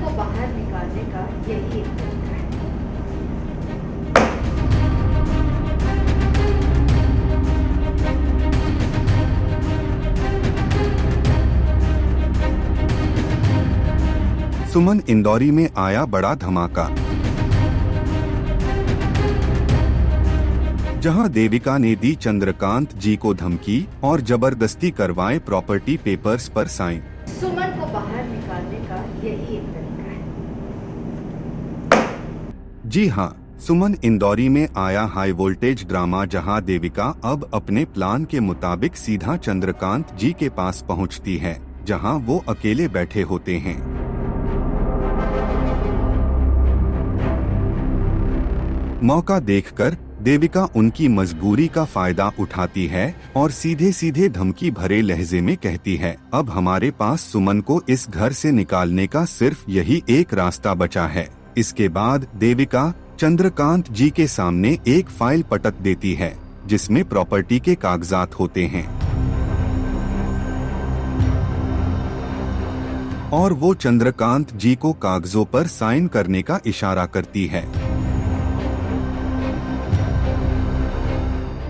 सुमन को बाहर निकालने का यही एक तरीका है। सुमन इंदौरी में आया बड़ा धमाका। जहां देविका ने दी चंद्रकांत जी को धमकी और जबरदस्ती करवाए प्रॉपर्टी पेपर्स पर साइन। सुमन को बाहर निकालने का यही एक तरीका है। जी हां, सुमन इंदौरी में आया हाई वोल्टेज ड्रामा, जहां देविका अब अपने प्लान के मुताबिक सीधा चंद्रकांत जी के पास पहुंचती है, जहां वो अकेले बैठे होते हैं। मौका देखकर देविका उनकी मजबूरी का फायदा उठाती है और सीधे सीधे धमकी भरे लहजे में कहती है, अब हमारे पास सुमन को इस घर से निकालने का सिर्फ यही एक रास्ता बचा है। इसके बाद देविका चंद्रकांत जी के सामने एक फाइल पटक देती है, जिसमें प्रॉपर्टी के कागजात होते हैं और वो चंद्रकांत जी को कागजों पर साइन करने का इशारा करती है।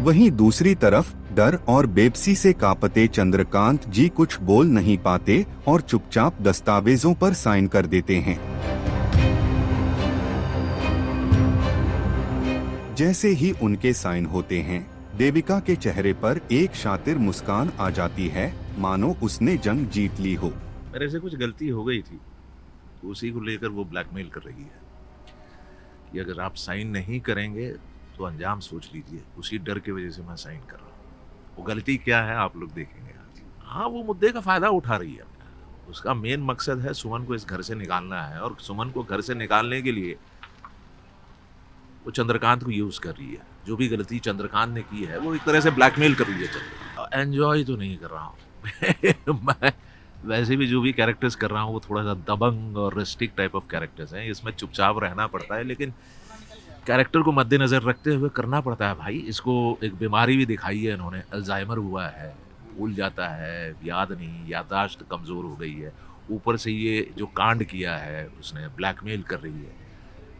वहीं दूसरी तरफ डर और बेबसी से कांपते चंद्रकांत जी कुछ बोल नहीं पाते और चुपचाप दस्तावेजों पर साइन कर देते हैं। जैसे ही उनके साइन होते हैं, देविका के चेहरे पर एक शातिर मुस्कान आ जाती है, मानो उसने जंग जीत ली हो। मेरे से कुछ गलती हो गई थी, तो उसी को लेकर वो ब्लैकमेल कर रही है कि अगर आप साइन नहीं करेंगे तो अंजाम सोच लीजिए। उसी डर की वजह से मैं साइन कर रहा हूँ। वो गलती क्या है आप लोग देखेंगे आज। हाँ, वो मुद्दे का फायदा उठा रही है। उसका मेन मकसद है सुमन को इस घर से निकालना है, और सुमन को घर से निकालने के लिए वो चंद्रकांत को यूज कर रही है। जो भी गलती चंद्रकांत ने की है वो एक तरह से ब्लैकमेल कर रही है। एंजॉय तो नहीं कर रहा हूँ मैं वैसे भी जो भी कैरेक्टर्स कर रहा हूँ वो थोड़ा सा दबंग और रिस्टिक टाइप ऑफ कैरेक्टर्स हैं। इसमें चुपचाप रहना पड़ता है, लेकिन कैरेक्टर को मद्देनजर रखते हुए करना पड़ता है भाई। इसको एक बीमारी भी दिखाई है इन्होंने, अल्जाइमर हुआ है, भूल जाता है, याद नहीं, याददाश्त कमज़ोर हो गई है। ऊपर से ये जो कांड किया है उसने, ब्लैकमेल कर रही है,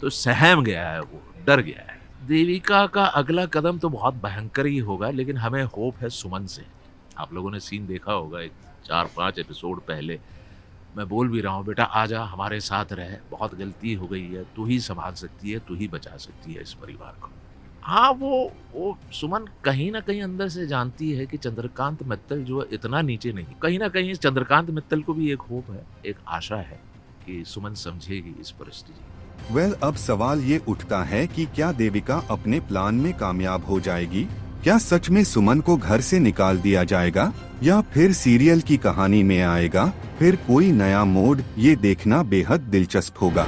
तो सहम गया है, वो डर गया है। देविका का अगला कदम तो बहुत भयंकर ही होगा, लेकिन हमें होप है सुमन से। आप लोगों ने सीन देखा होगा 4-5 एपिसोड पहले, मैं बोल भी रहा हूँ, बेटा आजा हमारे साथ रह, बहुत गलती हो गई है, तू ही संभाल सकती है, तू ही बचा सकती है इस परिवार को। हाँ, वो सुमन कहीं ना कहीं अंदर से जानती है कि चंद्रकांत मित्तल जो है इतना नीचे नहीं। कहीं ना कहीं चंद्रकांत मित्तल को भी एक होप है, एक आशा है कि सुमन समझेगी इस परिस्थिति। वेल, अब सवाल ये उठता है कि क्या देविका अपने प्लान में कामयाब हो जाएगी? क्या सच में सुमन को घर से निकाल दिया जाएगा, या फिर सीरियल की कहानी में आएगा फिर कोई नया मोड़? ये देखना बेहद दिलचस्प होगा।